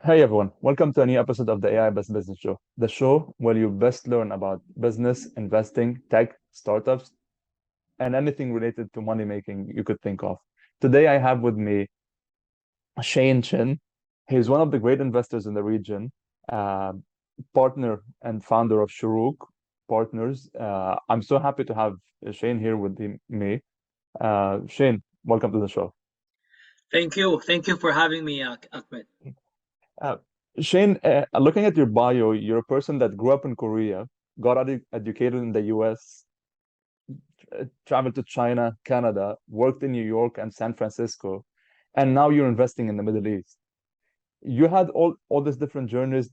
Hey everyone, welcome to a new episode of the AI Best Business Show, the show where you best learn about business, investing, tech, startups, and anything related to money making you could think of. Today I have with me Shane Chin. He's one of the great investors in the region, uh, partner and founder of shorooq Partners. I'm so happy to have Shane here with me. Shane, welcome to the show. Thank you. Thank you for having me, Ahmed. Uh, Shane, looking at your bio, you're a person that grew up in Korea, got educated in the US, traveled to China, Canada, worked in New York and San Francisco, and now you're investing in the Middle East. You had all these different journeys,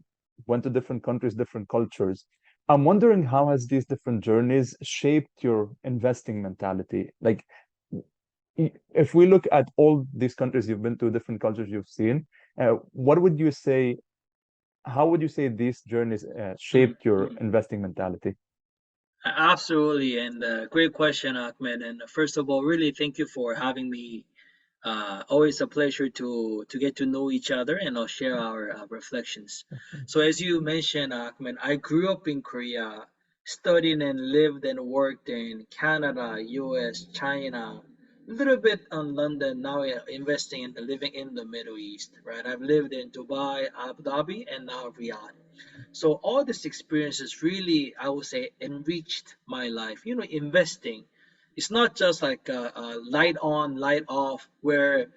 went to different countries, different cultures. I'm wondering how has these different journeys shaped your investing mentality? Like, if we look at all these countries you've been to, different cultures you've seen, what would you say how would you say these journeys Mhm, shaped your mhm. investing mentality? Absolutely, and great question, Ahmed. And first of all, really thank you for having me. Always a pleasure to get to know each other and I'll share our reflections. So as you mentioned, Ahmed, I grew up in Korea, studied and lived and worked in Canada, U.S., China, a little bit on London. Now investing and living in the Middle East. Right, I've lived in Dubai, Abu Dhabi, and now Riyadh. So all these experiences really, I would say, enriched my life. Investing, it's not just like a light on, light off, where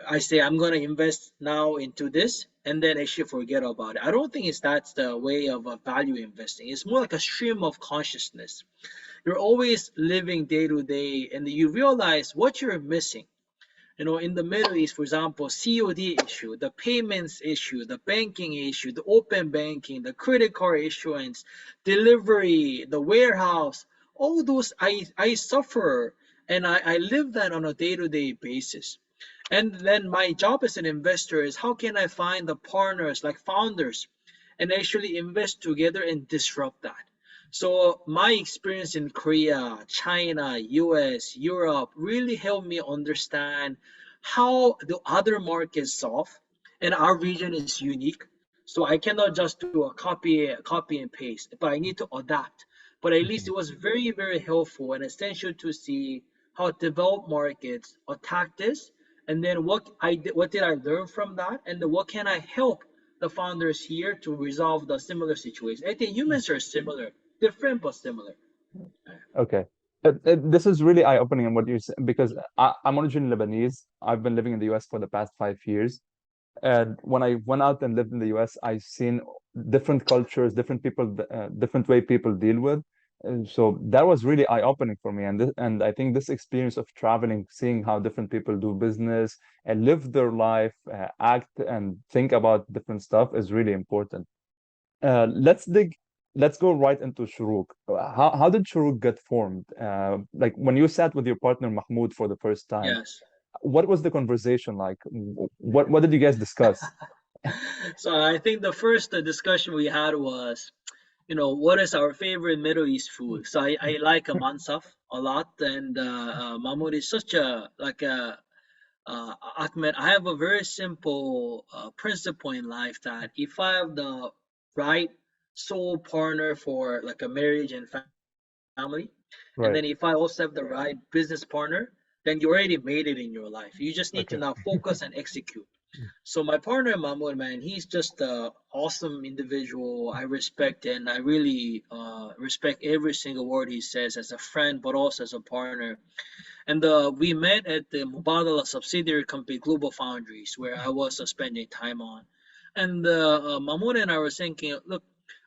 I say I'm gonna invest now into this and then actually forget about it. I don't think that's the way of value investing. It's more like a stream of consciousness. You're always living day to day, and you realize what you're missing. In the Middle East, for example, COD issue, the payments issue, the banking issue, the open banking, the credit card issuance, delivery, the warehouse, all those I suffer and I live that on a day-to-day basis. And then my job as an investor is how can I find the partners like founders and actually invest together and disrupt that. So my experience in Korea, China, US, Europe really helped me understand how the other markets solve, and our region is unique. So I cannot just do a copy and paste, but I need to adapt. But at least Mhm. it was very, very helpful and essential to see how developed markets attack this, and then what did I learn from that, and then what can I help the founders here to resolve the similar situation. I think humans are similar, different but similar. Okay. This is really eye-opening in what you said because I'm originally Lebanese. I've been living in the US for the past 5 years. And when I went out and lived in the US, I've seen different cultures, different people, different way people deal with. And so that was really eye-opening for me. And I think this experience of traveling, seeing how different people do business and live their life, act and think about different stuff is really important. Let's go right into shorooq. How did shorooq get formed? Like when you sat with your partner Mahmoud for the first time, Yes. what was the conversation like? What did you guys discuss? So I think the first discussion we had was, what is our favorite Middle East food? So I like a mansaf a lot, and Mahmoud is such a like a Ahmed. I have a very simple principle in life that if I have the right soul partner for like a marriage and family, and Right. then if I also have the right business partner, then you already made it in your life. You just need to Okay. now focus and execute. So my partner Mahmoud, man, he's just a awesome individual. I respect and I really respect every single word he says as a friend, but also as a partner. And we met at the Mubadala subsidiary company Global Foundries, where I was spending time on. And Mahmoud and I were thinking, look,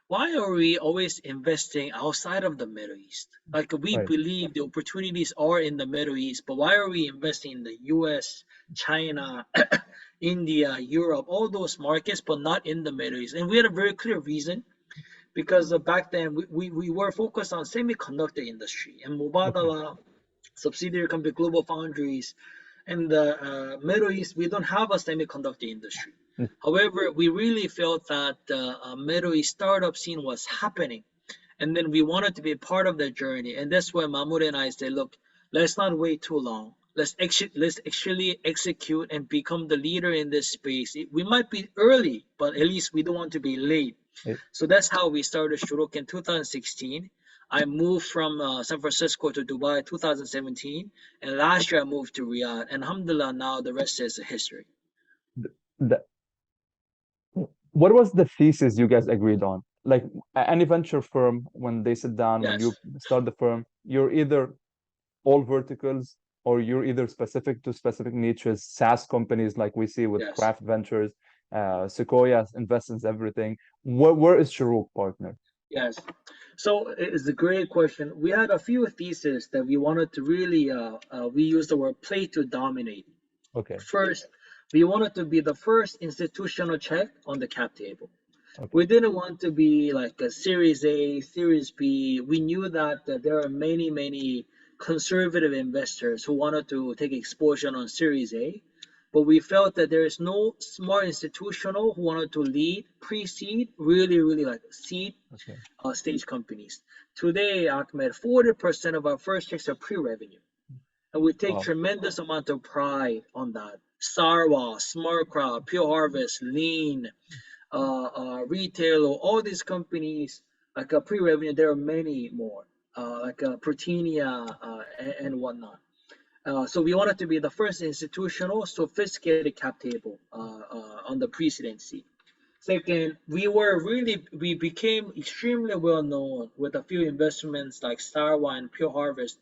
why are we always investing outside of the Middle East? Like we Right. believe the opportunities are in the Middle East, but why are we investing in the US, China, India, Europe, all those markets, but not in the Middle East? And we had a very clear reason because back then we were focused on semiconductor industry and Okay. Mubadala subsidiary company Global Foundries. In the Middle East, we don't have a semiconductor industry. Mm. However, we really felt that the Middle East startup scene was happening, and then we wanted to be part of that journey. And that's why Mahmoud and I said, look, let's not wait too long. let's actually execute and become the leader in this space. We might be early, but at least we don't want to be late. Eh, So that's how we started shorooq in 2016. I moved from San Francisco to Dubai 2017, and last year I moved to Riyadh. And alhamdulillah, now the rest is history. th- what was the thesis you guys agreed on? Like any venture firm, when they sit down, when you Yes, start the firm, you're either all verticals or you're either specific to specific niches, SaaS companies like we see with yes, Craft Ventures, Sequoia invests in everything. Where is Shuruk partner? yes. So it's a great question. We had a few theses that we wanted to really, we used the word play to dominate. Okay, First, we wanted to be the first institutional check on the cap table. okay, We didn't want to be like a Series A, Series B. We knew that there are many, many conservative investors who wanted to take exposure on Series A, but we felt that there is no smart institutional who wanted to lead pre-seed, really, really like seed okay. stage companies. Today, Ahmed, 40% of our first checks are pre-revenue, and we take Wow. tremendous amount of pride on that. Sarwa, Smart Crowd, Pure Harvest, Lean, retail, or all these companies like a pre-revenue. There are many more, like Protinia and whatnot. So we wanted to be the first institutional, sophisticated cap table on the presidency. Second, we became extremely well known with a few investments like Starwa and Pure Harvest.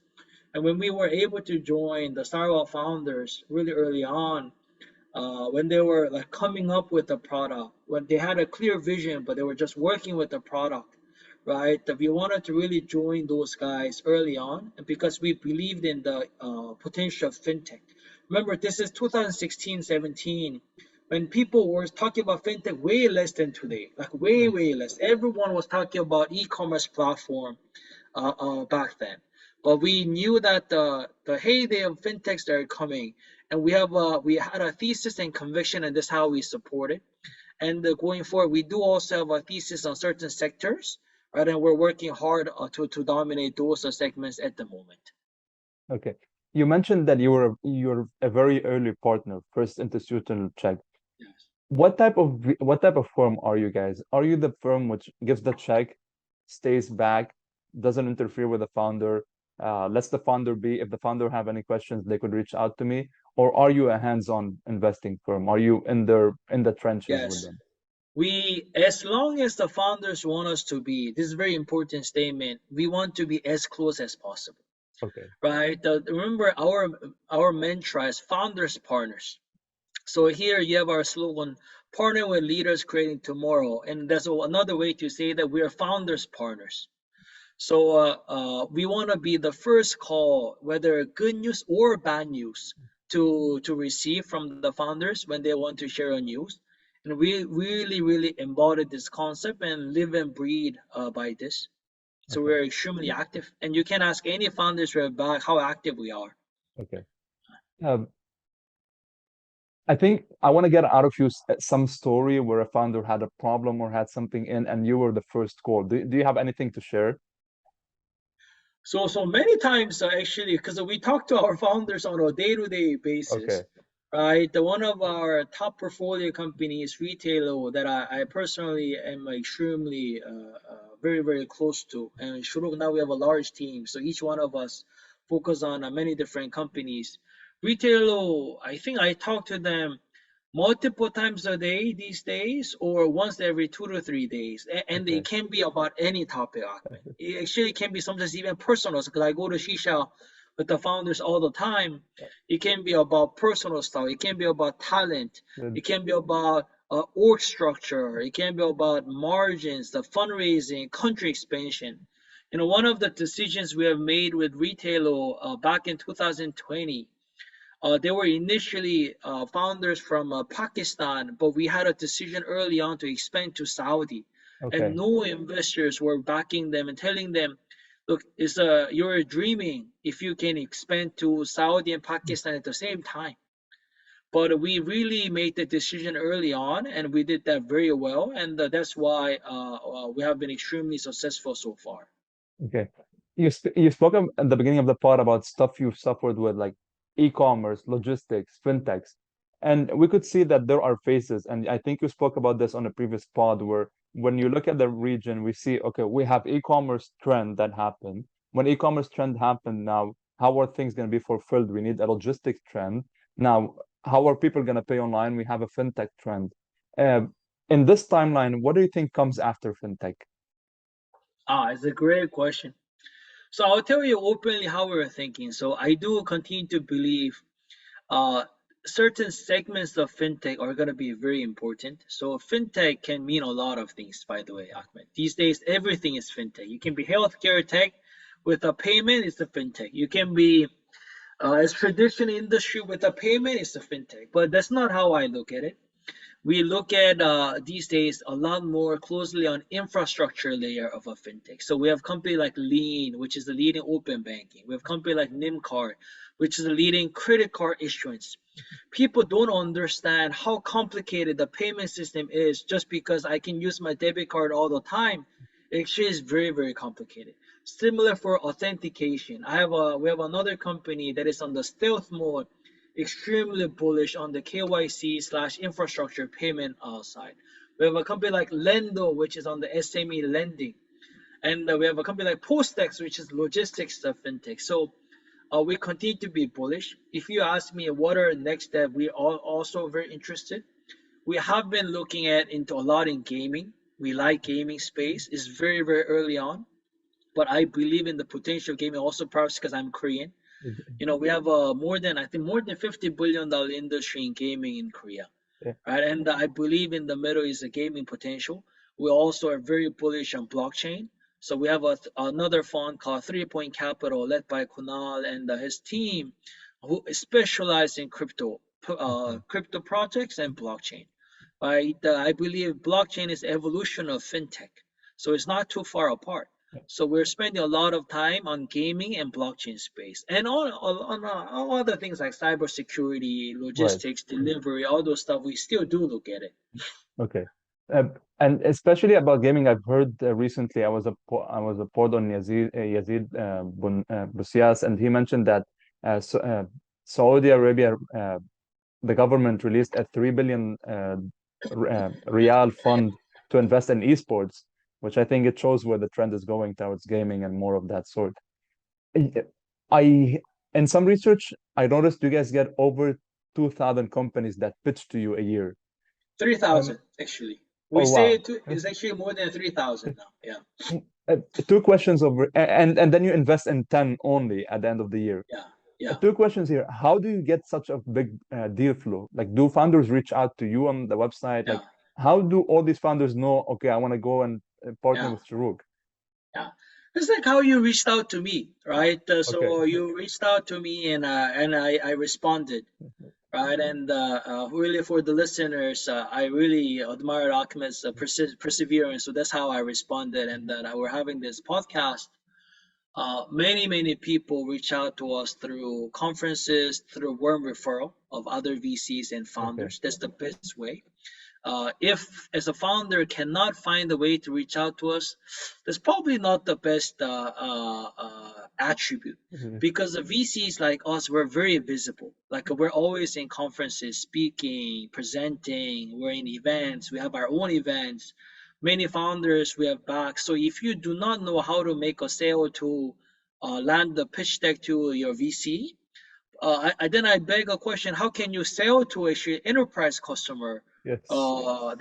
And when we were able to join the Starwa founders really early on, when they were like coming up with the product, when they had a clear vision, but they were just working with the product, right? That we wanted to really join those guys early on, and because we believed in the potential of fintech. Remember, this is 2016, 17, when people were talking about fintech way less than today, like way, Yes. way less. Everyone was talking about e-commerce platform back then. But we knew that the heyday of fintechs that are coming, and we had a thesis and conviction, and that's how we support it. And going forward, we do also have a thesis on certain sectors, right? And we're working hard to dominate those segments at the moment. Okay. You mentioned that you're a very early partner, first institutional check. Yes. What type of firm are you guys? Are you the firm which gives the check, stays back, doesn't interfere with the founder, lets the founder be? If the founder have any questions, they could reach out to me. Or are you a hands-on investing firm? Are you in the trenches with Yes. them? As long as the founders want us to be, this is a very important statement. We want to be as close as possible, Okay, right? Remember our mantra is founders partners. So here you have our slogan, partner with leaders creating tomorrow. And that's another way to say that we are founders partners. So we want to be the first call, whether good news or bad news, to receive from the founders when they want to share a news. And we really, really embody this concept and live and breathe by this. So okay, we're extremely active. And you can ask any founders about how active we are. okay. Um, I think I want to get out of you some story where a founder had a problem or had something in, and you were the first call. Do you have anything to share? So many times actually, because we talk to our founders on a day-to-day Okay, basis, right? One of our top portfolio companies, Retailer, that I personally am extremely very very close to, and Shuruk, now we have a large team, so each one of us focus on many different companies. Retailer, I think I talk to them multiple times a day these days, or once every 2 to 3 days. And okay, it can be about any topic, Ahmed. It actually can be sometimes even personal, because I go to Shisha with the founders all the time. It can be about personal stuff. It can be about talent. good. It can be about org structure. It can be about margins, the fundraising, country expansion. You know, one of the decisions we have made with Retailer back in 2020, they were initially founders from Pakistan, but we had a decision early on to expand to Saudi, and Okay, no investors were backing them and telling them, "Look, you're dreaming if you can expand to Saudi and Pakistan at the same time." But we really made the decision early on, and we did that very well, and that's why we have been extremely successful so far. okay. You spoke at the beginning of the pod about stuff you've suffered with, like e-commerce, logistics, fintechs. And we could see that there are phases. And I think you spoke about this on a previous pod where when you look at the region, we see, okay, we have e-commerce trend that happened. When e-commerce trend happened now, how are things going to be fulfilled? We need a logistics trend. Now, how are people going to pay online? We have a fintech trend. Uh, in this timeline, what do you think comes after fintech? It's a great question. So I'll tell you openly how we're thinking. So I do continue to believe uh, certain segments of fintech are going to be very important. So fintech can mean a lot of things, by the way, Ahmed. These days, everything is fintech. You can be healthcare tech with a payment, it's a fintech. You can be as traditional industry with a payment, it's a fintech. But that's not how I look at it. We look at these days a lot more closely on infrastructure layer of a fintech. So we have company like Lean, which is the leading open banking. We have company like Nimcard, which is the leading credit card issuance. People don't understand how complicated the payment system is just because I can use my debit card all the time. It actually is very, very complicated. Similar for authentication. We have another company that is on the stealth mode, extremely bullish on the KYC slash infrastructure payment side. We have a company like Lendo, which is on the SME lending. And we have a company like Postex, which is logistics fintech. So we continue to be bullish. If you ask me what are next step, we are also very interested. We have been looking at into a lot in gaming. We like gaming space. It's very, very early on, but I believe in the potential of gaming also perhaps because I'm Korean. You know, we have I think more than $50 billion industry in gaming in Korea, Yeah. right? And I believe in the Middle East, the gaming potential. We also are very bullish on blockchain. So we have another fund called 3 Point Capital, led by Kunal and his team, who specialize in Mhm. crypto projects and blockchain. Right? I believe blockchain is evolution of fintech, so it's not too far apart. Yeah. So we're spending a lot of time on gaming and blockchain space, and on all other things like cybersecurity, Right. logistics, delivery, all those stuff. We still do look at it. Okay. Uh, and especially about gaming, I've heard recently. I was a pod on Yazid Busias, and he mentioned that Saudi Arabia, the government released a 3 billion real fund to invest in esports, which I think it shows where the trend is going towards gaming and more of that sort. I in some research, I noticed you guys get over 2,000 companies that pitch to you a year. Three Um, thousand actually. We oh say wow. it's actually more than 3,000 now. Yeah, Uh, Two questions over, and then you invest in 10 only at the end of the year. yeah, yeah, Two questions here. How do you get such a big deal flow? Like, do founders reach out to you on the website? Like, yeah, how do all these founders know, okay, I want to go and partner yeah, with shorooq? yeah. It's like how you reached out to me, right? Okay. So you reached out to me, and I responded, right? And really for the listeners, I really admire Ahmed's perseverance. So that's how I responded, and that we're having this podcast. Many people reach out to us through conferences, through warm referral of other VCs and Okay. founders. That's the best way. If as a founder cannot find a way to reach out to us, that's probably not the best attribute, Mhm. because the VCs like us, we're very visible. Like we're always in conferences, speaking, presenting. We're in events. We have our own events. Many founders we have back. So if you do not know how to make a sale to land the pitch deck to your VC, then I beg a question: how can you sell to a enterprise customer Yes.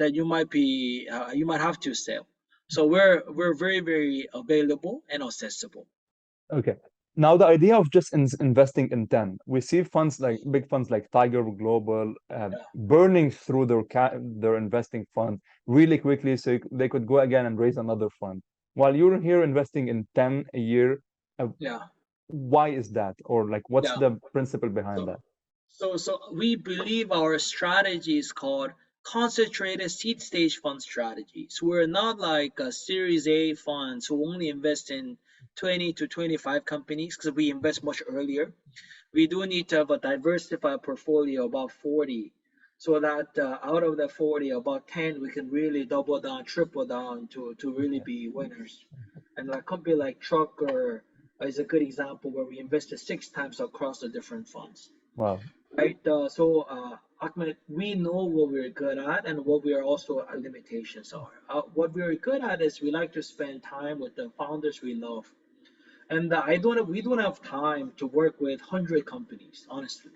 that you might have to sell? So we're very very available and accessible. Okay. Now, the idea of just investing in 10, we see funds like big funds like Tiger Global Yeah, burning through their investing fund really quickly so they could go again and raise another fund. While you're here investing in 10 a year, uh, yeah, why is that? Or like, what's yeah. the principle behind So that? so we believe our strategy is called concentrated seed stage fund strategies. We're not like a Series A funds who only invest in 20 to 25 companies, because we invest much earlier. We do need to have a diversified portfolio about 40, so that out of the 40, about 10 we can really double down, triple down to really Okay. be winners. And a company like Trucker is a good example where we invested 6 times across the different funds. Wow. right? Ahmed, we know what we're good at and what we are also our limitations are. What we're good at is we like to spend time with the founders we love, and we don't have time to work with 100 companies, honestly.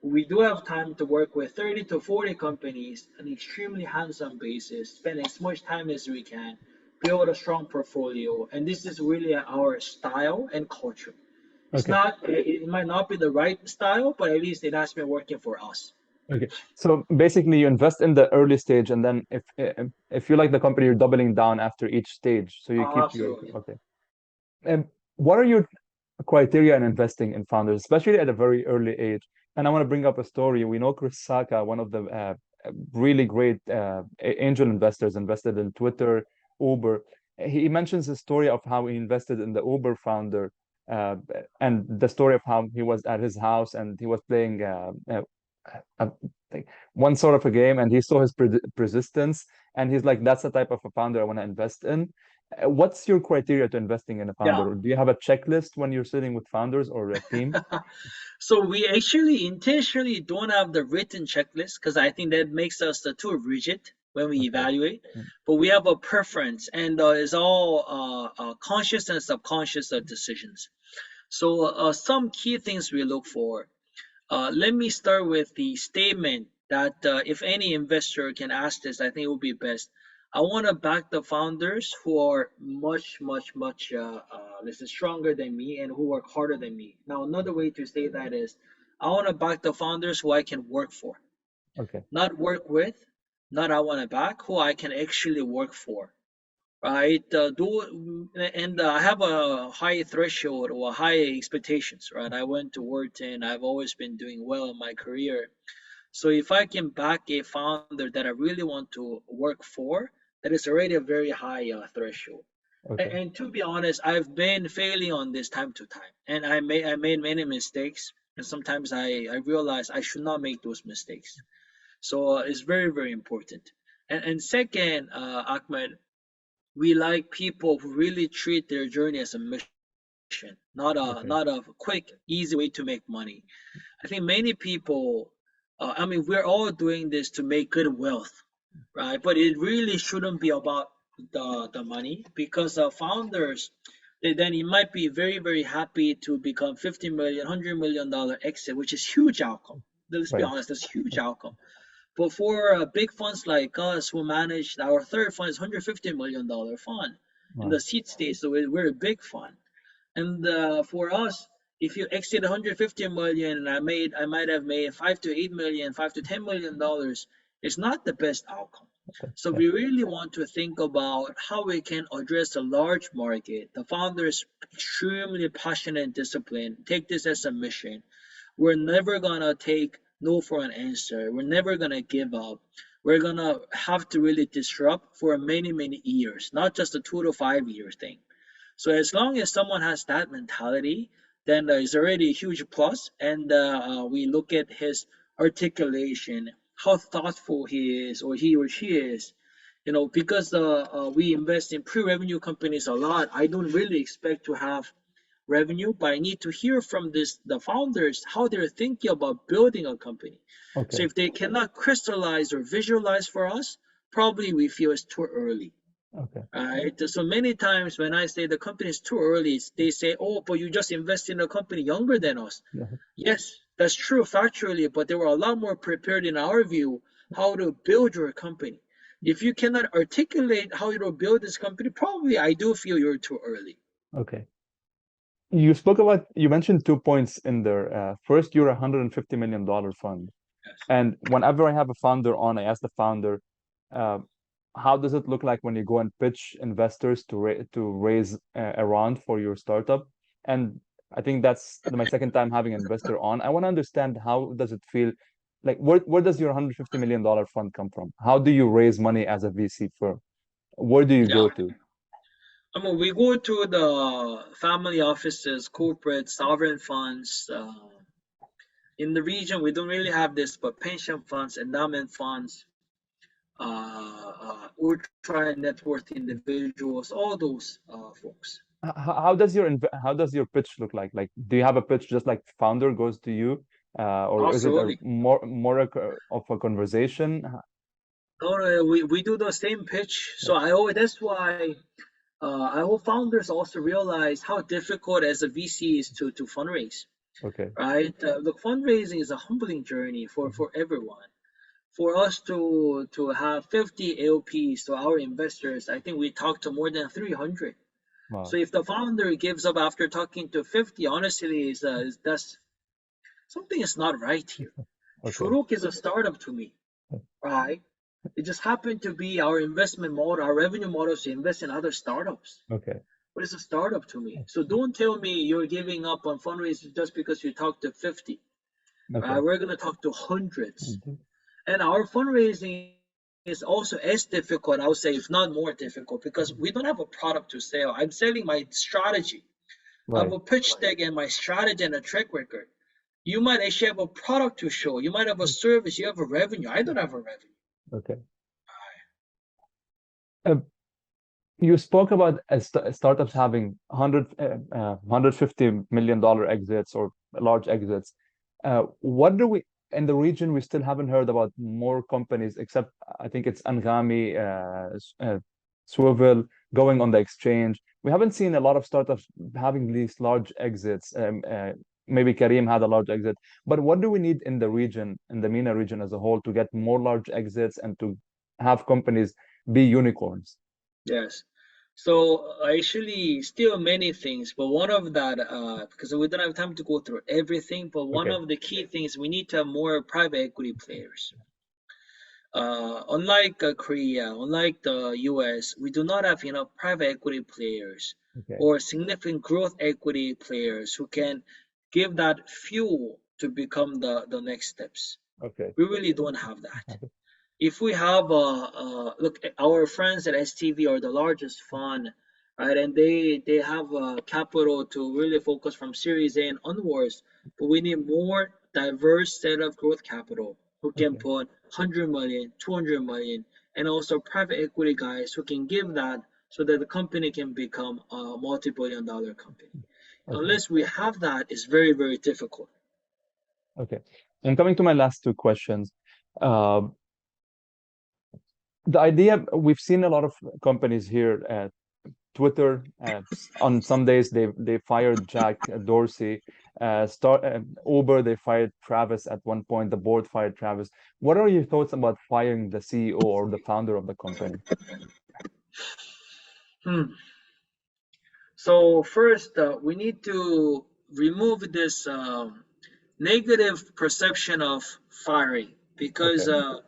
We do have time to work with 30 to 40 companies on an extremely hands-on basis, spending as much time as we can, build a strong portfolio, and this is really our style and culture. It's Okay. not, it might not be the right style, but at least it has been working for us. Okay. So basically, you invest in the early stage, and then if you like the company, you're doubling down after each stage. So you keep your Absolutely. okay. And what are your criteria in investing in founders, especially at a very early age? And I want to bring up a story. We know Chris Saka, one of the really great angel investors, invested in Twitter, Uber. He mentions the story of how he invested in the Uber founder, uh, and the story of how he was at his house and he was playing uh, like one sort of a game, and he saw his persistence, and he's like, "That's the type of a founder I want to invest in." What's your criteria to investing in a Yeah. founder? Do you have a checklist when you're sitting with founders or a team? So we actually intentionally don't have the written checklist because I think that makes us too rigid when we Okay. evaluate. Mm. But we have a preference, and it's all conscious and subconscious decisions. So some key things we look for. Let me start with the statement that if any investor can ask this, I think it would be best. I want to back the founders who are let's say, stronger than me and who work harder than me. Now, another way to say that is I want to back the founders who I can work for, Okay. not work with, not I want to back, who I can actually work for. Right, I have a high threshold or high expectations. Right, I went to Wharton. I've always been doing well in my career. So if I can back a founder that I really want to work for, that is already a very high threshold. Okay. And to be honest, I've been failing on this time to time, and I made many mistakes, and sometimes I realize I should not make those mistakes. So it's very important. And second, Ahmed, we like people who really treat their journey as a mission, not a Okay. quick, easy way to make money. I think many people, I mean, we're all doing this to make good wealth, right? But it really shouldn't be about the money because founders, then you might be very happy to become 50 million, $100 million exit, which is huge outcome. Let's be Right. honest, that's huge outcome. But for big funds like us who manage our third fund is $150 million fund in the Wow. seed stage, so we're a big fund. And for us, if you exceed 150 million, and I might have made 5 to 8 million, $5 to 10 million, it's not the best outcome. Okay. So Yeah. we really want to think about how we can address a large market. The founder is extremely passionate and disciplined. Take this as a mission. We're never gonna take no for an answer. We're never gonna give up. We're gonna have to really disrupt for many years, not just a 2 to 5 year thing. So as long as someone has that mentality, then it's already a huge plus. And we look at his articulation, how thoughtful he is, or he or she is. Because we invest in pre-revenue companies a lot, I don't really expect to have revenue, but I need to hear from the founders how they're thinking about building a company. So Okay. if they cannot crystallize or visualize for us, probably we feel it's too early. Okay. Right. So many times when I say the company is too early, they say, "Oh, but you just invested in a company younger than us." Yeah. Yes, that's true factually, but they were a lot more prepared in our view how to build your company. If you cannot articulate how you will build this company, probably I do feel you're too early. Okay. You mentioned 2 points in there. First, you're a $150 million fund. Yes. And whenever I have a founder on, I ask the founder, uh, how does it look like when you go and pitch investors to raise a round for your startup? And I think that's my second time having an investor on. I want to understand, how does it feel? Like, where does your $150 million fund come from? How do you raise money as a VC firm? Where do you Yeah. go to? I mean, we go to the family offices, corporate, sovereign funds. In the region, we don't really have this, but pension funds, endowment funds, ultra net worth individuals, all those folks. How does your pitch look like? Like, do you have a pitch just like founder goes to you? or is it a Absolutely. of a conversation? No, no, we do the same pitch. So I always that's why I hope founders also realize how difficult as a VC is to fundraise, Okay. right? The fundraising is a humbling journey Mhm. for everyone. For us to have 50 LPs to our investors, I think we talked to more than 300. So Wow. if the founder gives up after talking to 50, honestly, is that's something is not right here. Okay. Shorooq is a startup to me, right? It just happened to be our investment model, our revenue model is to invest in other startups. Okay. But it's a startup to me. So don't tell me you're giving up on fundraising just because you talked to 50. Okay. We're going to talk to hundreds. Mhm. And our fundraising is also as difficult, I would say, if not more difficult, because we don't have a product to sell. I'm selling my strategy. I have Right. a pitch deck and my strategy and a track record. You might actually have a product to show. You might have a service. You have a revenue. I don't have a revenue. Okay. Uh, you spoke about startups having 150 million dollar exits or large exits. What do we in the region? We still haven't heard about more companies, except I think it's Angami, Swivel going on the exchange. We haven't seen a lot of startups having these large exits. Maybe Kareem had a large exit, but what do we need in the region, in the MENA region as a whole, to get more large exits and to have companies be unicorns? Yes. So actually, still many things, but one of that, because we don't have time to go through everything, but one Okay. of the key things we need to have more private equity players. Unlike Korea, unlike the US, we do not have enough private equity players Okay. or significant growth equity players who can give that fuel to become the next steps. Okay. We really don't have that. Okay. If we have look, our friends at STV are the largest fund, right? And they have capital to really focus from Series A and onwards. But we need more diverse set of growth capital who can Okay. put 100 million, 200 million, and also private equity guys who can give that so that the company can become a multi-billion dollar company. Okay. Unless we have that, it's very, very difficult. Okay. And coming to my last two questions, uh, the idea we've seen a lot of companies here at Twitter. On some days they fired Jack Dorsey. Uber they fired Travis at one point. The board fired Travis. What are your thoughts about firing the CEO or the founder of the company? Hmm. So first, we need to remove this negative perception of firing because Okay.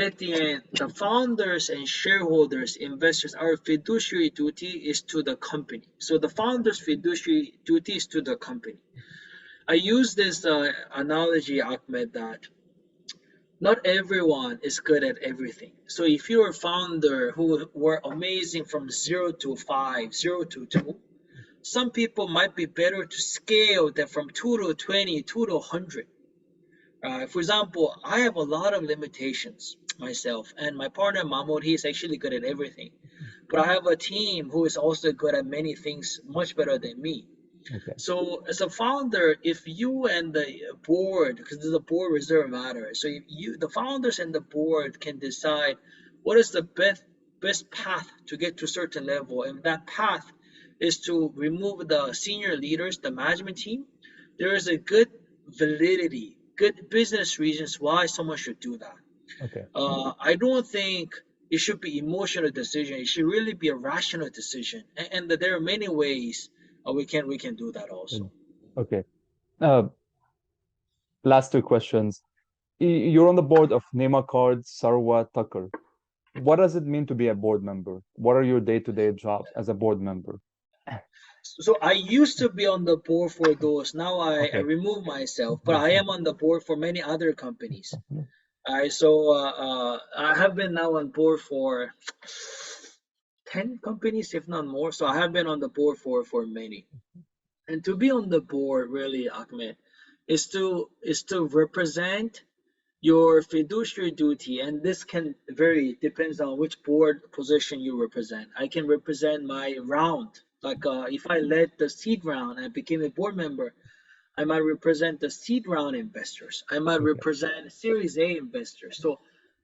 at the end, the founders and shareholders, investors, our fiduciary duty is to the company. So the founders' fiduciary duty is to the company. I use this analogy, Ahmed, that not everyone is good at everything. So if you're a founder who were amazing from 0 to 5, 0 to 2, some people might be better to scale than from 2 to 20, 2 to 100. For example, I have a lot of limitations myself, and my partner Mahmoud, he's actually good at everything. But I have a team who is also good at many things, much better than me. Okay. So as a founder, if you and the board, because the board reserve matter, so if you, the founders and the board can decide what is the best path to get to a certain level, and that path is to remove the senior leaders, the management team, there is a good validity, good business reasons why someone should do that. Okay. I don't think it should be emotional decision. It should really be a rational decision, and that there are many ways we can do that also. Good. Okay. Uh, last two questions. You're on the board of Nema Card, Sarwa Tucker. What does it mean to be a board member? What are your day-to-day jobs as a board member? So I used to be on the board for those. Now I Okay. remove myself, but I am on the board for many other companies. Alright, so I have been now on board for 10 companies, if not more. So I have been on the board for many. And to be on the board, really, Ahmed, is to represent your fiduciary duty, and this can vary depends on which board position you represent. I can represent my round, like if I led the seed round and became a board member, I might represent the seed round investors. I might Okay. represent Series A investors. So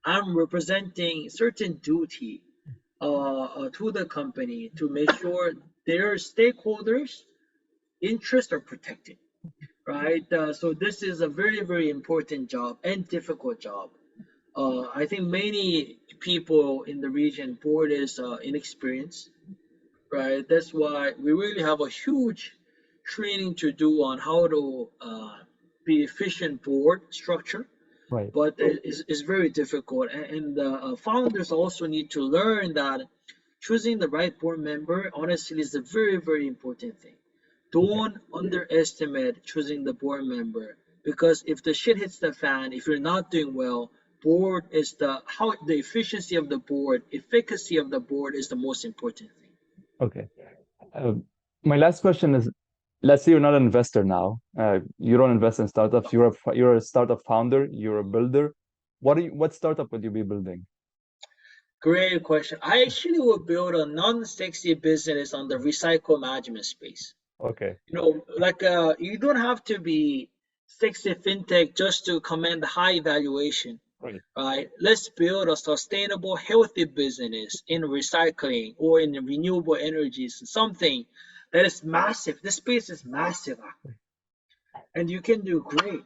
I'm representing certain duty to the company to make sure their stakeholders' interests are protected, right? So this is a very, very important job and difficult job. I think many people in the region board is inexperienced, right? That's why we really have a huge training to do on how to be efficient board structure, Right. but it's very difficult. And the founders also need to learn that choosing the right board member, honestly, is a very, very important thing. Okay. Don't underestimate choosing the board member because if the shit hits the fan, if you're not doing well, board is the efficiency of the board, efficacy of the board is the most important thing. Okay. Uh, my last question is, let's say you're not an investor now. You don't invest in startups. You're a startup founder. You're a builder. What startup would you be building? Great question. I actually will build a non-sexy business on the recycle management space. Okay. Like you don't have to be sexy fintech just to command high valuation, Right. right? Let's build a sustainable, healthy business in recycling or in renewable energies, something that is massive. This space is massive, and you can do great.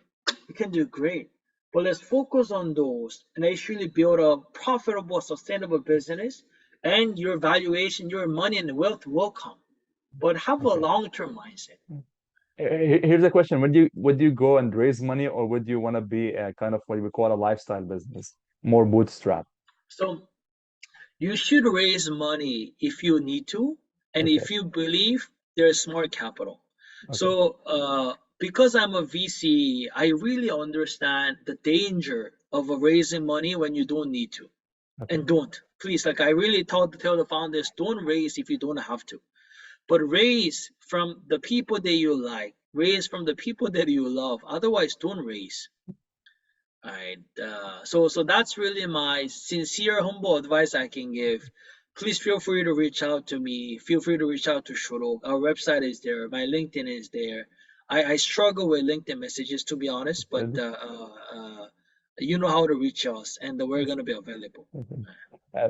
You can do great. But let's focus on those and actually build a profitable, sustainable business, and your valuation, your money and wealth will come. But have a Okay. long-term mindset. Here's a question. Would you go and raise money, or would you want to be a kind of what we call a lifestyle business, more bootstrap? So you should raise money if you need to, and Okay. if you believe there's smart capital. Okay. So, because I'm a VC, I really understand the danger of raising money when you don't need to. Okay. And don't, please, like I really tell the founders, don't raise if you don't have to. But raise from the people that you like, raise from the people that you love. Otherwise, don't raise. All right. So that's really my sincere, humble advice I can give. Please feel free to reach out to me. Feel free to reach out to shorooq. Our website is there. My LinkedIn is there. I struggle with LinkedIn messages to be honest, but Good. you know how to reach us, and we're gonna be available. Okay. Uh,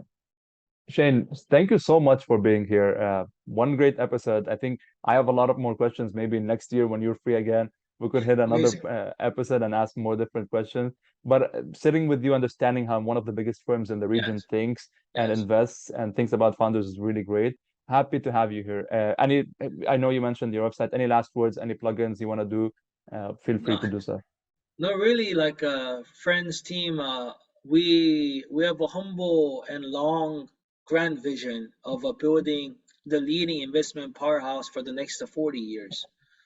Shane, thank you so much for being here. One great episode. I think I have a lot of more questions. Maybe next year when you're free again, we could hit another Amazing. episode and ask more different questions. But sitting with you, understanding how one of the biggest firms in the region Yes. thinks and Yes. invests and thinks about founders is really great. Happy to have you here. I know you mentioned your website. Any last words, any plugins you want to do, feel free No, to do so. no, really, like friends team, we have a humble and long grand vision of building the leading investment powerhouse for the next 40 years.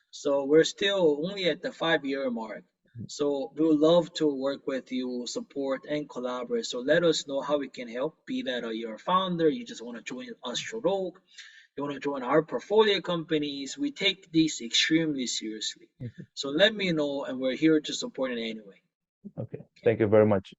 So we're still only at the 5 year mark. So we would love to work with you, support and collaborate. So let us know how we can help. Be that you're a founder, you just want to join us, shorooq, you want to join our portfolio companies. We take these extremely seriously. Okay. So let me know, and we're here to support in any way. Okay. Okay. Thank you very much.